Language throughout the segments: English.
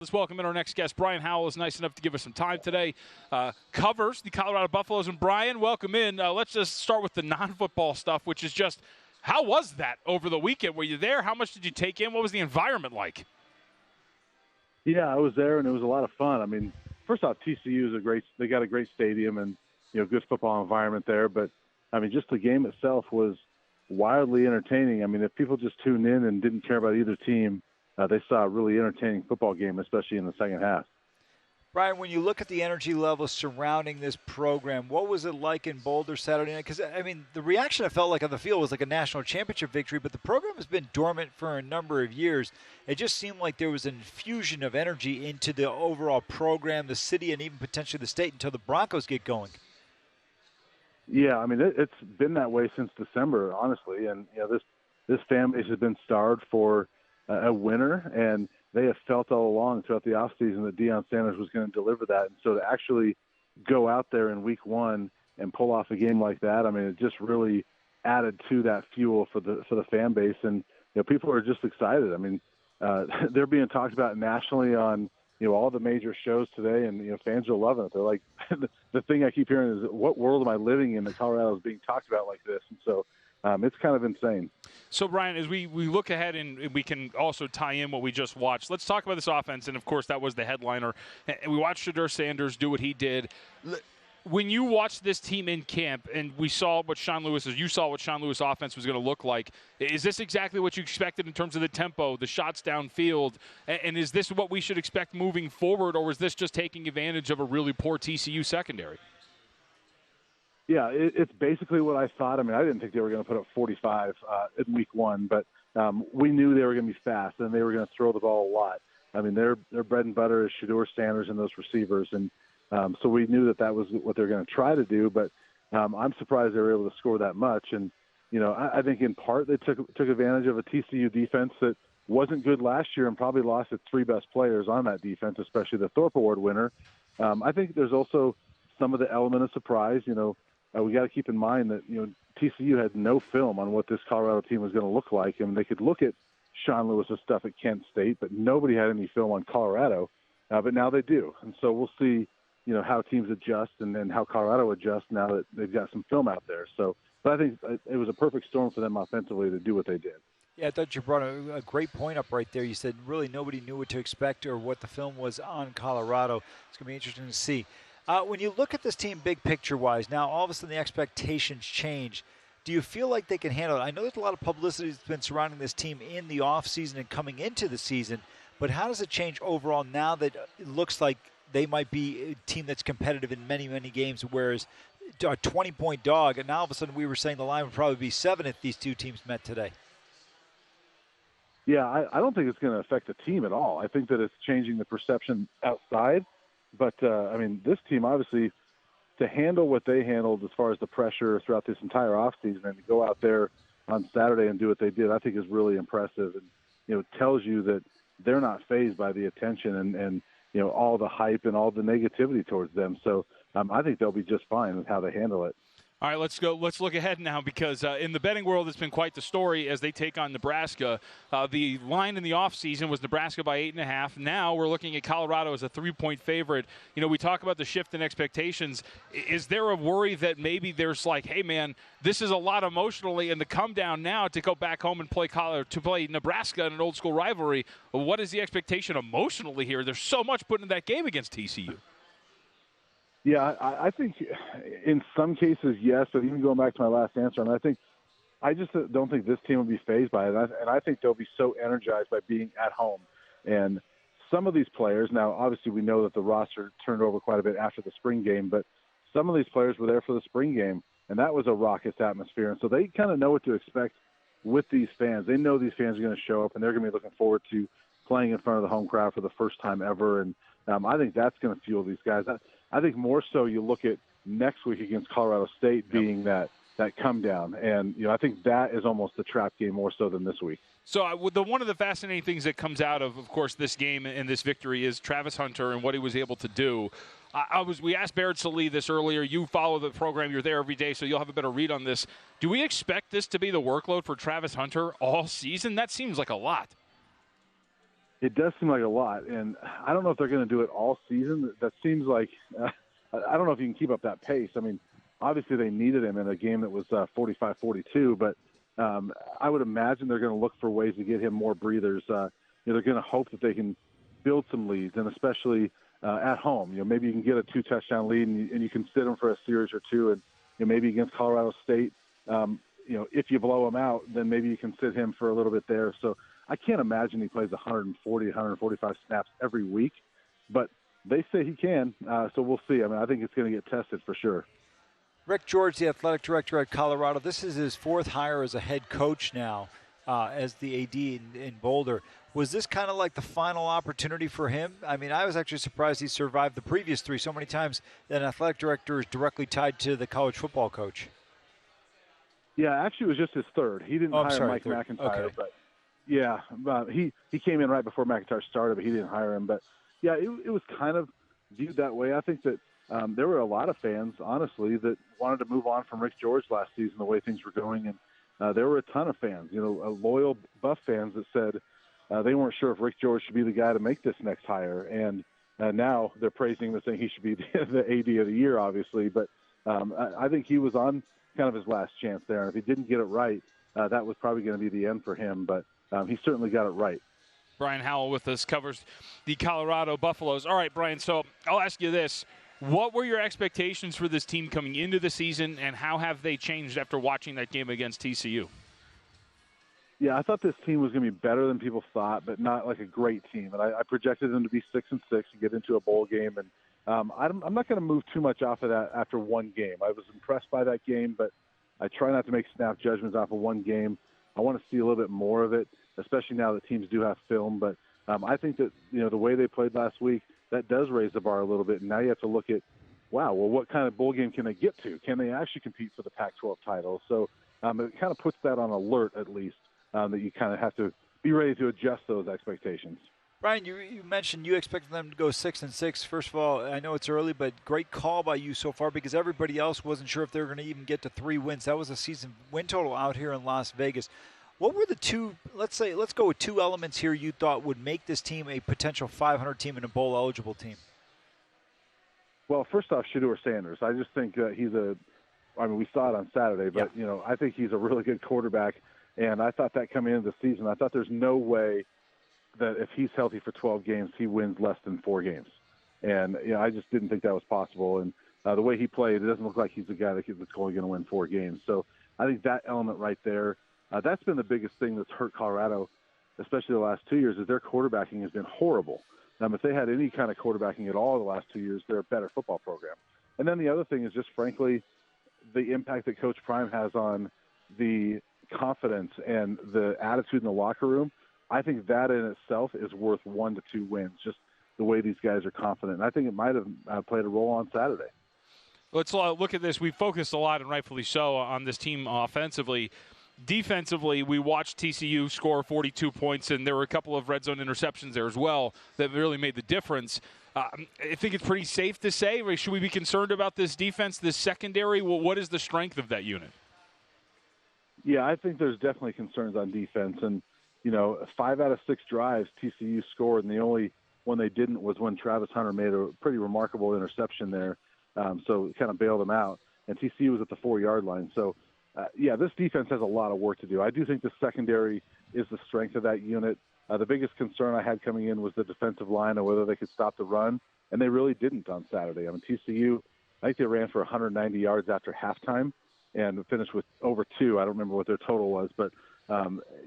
Let's welcome in our next guest. Brian Howell is nice enough to give us some time today. Covers the Colorado Buffaloes. And Brian, welcome in. Let's just start with the non-football stuff, which is just, how was that over the weekend? Were you there? How much did you take in? What was the environment like? Yeah, I was there, and it was a lot of fun. I mean, first off, TCU is they got a great stadium and, good football environment there. But, I mean, just the game itself was wildly entertaining. I mean, if people just tuned in and didn't care about either team, they saw a really entertaining football game, especially in the second half. Brian, when you look at the energy levels surrounding this program, what was it like in Boulder Saturday night? Because, I mean, the reaction I felt like on the field was like a national championship victory, but the program has been dormant for a number of years. It just seemed like there was an infusion of energy into the overall program, the city, and even potentially the state until the Broncos get going. Yeah, I mean, it's been that way since December, honestly. And, this fan base has been starved for a winner, and they have felt all along throughout the offseason that Deion Sanders was going to deliver that. And so to actually go out there in week one and pull off a game like that, I mean, it just really added to that fuel for the fan base. And, people are just excited. I mean, they're being talked about nationally on, all the major shows today, and, fans are loving it. They're like, the thing I keep hearing is, what world am I living in that Colorado is being talked about like this? And so it's kind of insane. So, Brian, as we look ahead and we can also tie in what we just watched, let's talk about this offense. And, of course, that was the headliner. We watched Shaun Sanders do what he did. When you watched this team in camp and you saw what Sean Lewis offense was going to look like, is this exactly what you expected in terms of the tempo, the shots downfield? And is this what we should expect moving forward, or is this just taking advantage of a really poor TCU secondary? Yeah, it's basically what I thought. I mean, I didn't think they were going to put up 45 in week one, but we knew they were going to be fast and they were going to throw the ball a lot. I mean, their bread and butter is Shaun Sanders and those receivers, and so we knew that was what they were going to try to do. But I'm surprised they were able to score that much. And I think in part they took advantage of a TCU defense that wasn't good last year and probably lost its three best players on that defense, especially the Thorpe Award winner. I think there's also some of the element of surprise. We got to keep in mind that, TCU had no film on what this Colorado team was going to look like. I mean, they could look at Sean Lewis's stuff at Kent State, but nobody had any film on Colorado. But now they do. And so we'll see, how teams adjust and then how Colorado adjusts now that they've got some film out there. So, but I think it was a perfect storm for them offensively to do what they did. Yeah, I thought you brought a great point up right there. You said really nobody knew what to expect or what the film was on Colorado. It's going to be interesting to see. When you look at this team big picture-wise, now all of a sudden the expectations change. Do you feel like they can handle it? I know there's a lot of publicity that's been surrounding this team in the offseason and coming into the season, but how does it change overall now that it looks like they might be a team that's competitive in many, many games, whereas a 20-point dog, and now all of a sudden we were saying the line would probably be 7 if these two teams met today? Yeah, I don't think it's going to affect the team at all. I think that it's changing the perception outside. But, I mean, this team, obviously, to handle what they handled as far as the pressure throughout this entire offseason and to go out there on Saturday and do what they did, I think is really impressive. And, it tells you that they're not fazed by the attention and all the hype and all the negativity towards them. So I think they'll be just fine with how they handle it. All right, let's go. Let's look ahead now because in the betting world, it's been quite the story as they take on Nebraska. The line in the offseason was Nebraska by 8.5. Now we're looking at Colorado as a 3-point favorite. We talk about the shift in expectations. Is there a worry that maybe there's like, hey, man, this is a lot emotionally, and the come down now to go back home and play Nebraska in an old school rivalry? What is the expectation emotionally here? There's so much put in that game against TCU. Yeah, I think in some cases, yes, but even going back to my last answer, and I just don't think this team will be fazed by it. And I think they'll be so energized by being at home. And some of these players, now obviously we know that the roster turned over quite a bit after the spring game, but some of these players were there for the spring game, and that was a raucous atmosphere. And so they kind of know what to expect with these fans. They know these fans are going to show up, and they're going to be looking forward to playing in front of the home crowd for the first time ever. And I think that's going to fuel these guys. I think more so you look at next week against Colorado State being that come down. And, I think that is almost the trap game more so than this week. So one of the fascinating things that comes out of course, this game and this victory is Travis Hunter and what he was able to do. We asked Barrett Sallee this earlier. You follow the program. You're there every day, so you'll have a better read on this. Do we expect this to be the workload for Travis Hunter all season? That seems like a lot. It does seem like a lot, and I don't know if they're going to do it all season. That seems like I don't know if you can keep up that pace. I mean, obviously they needed him in a game that was 45-42, but I would imagine they're going to look for ways to get him more breathers. They're going to hope that they can build some leads, and especially at home. Maybe you can get a 2-touchdown lead, and you can sit him for a series or two, and maybe against Colorado State, if you blow him out, then maybe you can sit him for a little bit there. So I can't imagine he plays 140, 145 snaps every week, but they say he can, so we'll see. I mean, I think it's going to get tested for sure. Rick George, the athletic director at Colorado, this is his 4th hire as a head coach now as the AD in Boulder. Was this kind of like the final opportunity for him? I mean, I was actually surprised he survived the previous 3 so many times that an athletic director is directly tied to the college football coach. Yeah, actually it was just his 3rd. He didn't hire Mike McIntyre, okay. But yeah, he came in right before McIntyre started, but he didn't hire him. But yeah, it was kind of viewed that way. I think that there were a lot of fans, honestly, that wanted to move on from Rick George last season, the way things were going. And there were a ton of fans, loyal Buff fans that said they weren't sure if Rick George should be the guy to make this next hire. And now they're praising him and saying he should be the AD of the year, obviously. But I think he was on kind of his last chance there. And if he didn't get it right, that was probably going to be the end for him. But he certainly got it right. Brian Howell with us, covers the Colorado Buffaloes. All right, Brian, so I'll ask you this. What were your expectations for this team coming into the season, and how have they changed after watching that game against TCU? Yeah, I thought this team was going to be better than people thought, but not like a great team. And I projected them to be 6-6 and get into a bowl game. And I'm not going to move too much off of that after one game. I was impressed by that game, but I try not to make snap judgments off of one game. I want to see a little bit more of it, especially now that teams do have film. But I think that, the way they played last week, that does raise the bar a little bit. And now you have to look at, wow, well, what kind of bowl game can they get to? Can they actually compete for the Pac-12 title? So it kind of puts that on alert, at least, that you kind of have to be ready to adjust those expectations. Brian, you mentioned you expected them to go 6-6. First of all, I know it's early, but great call by you so far, because everybody else wasn't sure if they were going to even get to 3 wins. That was a season win total out here in Las Vegas. What were the two, let's go with 2 elements here you thought would make this team a potential 500 team and a bowl-eligible team? Well, first off, Shaun Sanders. I just think we saw it on Saturday, but, I think he's a really good quarterback. And I thought that coming into the season, I thought there's no way that if he's healthy for 12 games, he wins less than 4 games. And, I just didn't think that was possible. And the way he played, it doesn't look like he's the guy that's only going to win 4 games. So I think that element right there, that's been the biggest thing that's hurt Colorado, especially the last 2 years, is their quarterbacking has been horrible. If they had any kind of quarterbacking at all the last 2 years, they're a better football program. And then the other thing is just, frankly, the impact that Coach Prime has on the confidence and the attitude in the locker room. I think that in itself is worth 1 to 2 wins, just the way these guys are confident. And I think it might have played a role on Saturday. Let's look at this. We focused a lot, and rightfully so, on this team offensively. Defensively, we watched TCU score 42 points, and there were a couple of red zone interceptions there as well that really made the difference. I think it's pretty safe to say, should we be concerned about this defense, this secondary? Well, what is the strength of that unit? Yeah, I think there's definitely concerns on defense. And, 5 out of 6 drives TCU scored, and the only one they didn't was when Travis Hunter made a pretty remarkable interception there. So it kind of bailed them out. And TCU was at the 4-yard line. So, this defense has a lot of work to do. I do think the secondary is the strength of that unit. The biggest concern I had coming in was the defensive line and whether they could stop the run, and they really didn't on Saturday. TCU, I think they ran for 190 yards after halftime and finished with over 2. I don't remember what their total was, but,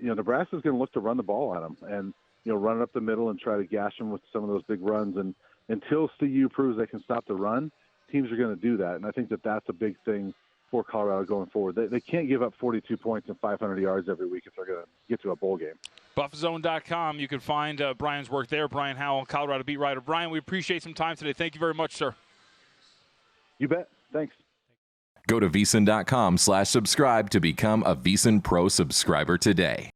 Nebraska's going to look to run the ball at them and, run it up the middle and try to gash them with some of those big runs. And until CU proves they can stop the run, teams are going to do that. And I think that that's a big thing for Colorado going forward. They can't give up 42 points and 500 yards every week if they're going to get to a bowl game. BuffZone.com. You can find Brian's work there. Brian Howell, Colorado beat writer. Brian, we appreciate some time today. Thank you very much, sir. You bet. Thanks. Go to VSiN.com/subscribe to become a VSiN Pro subscriber today.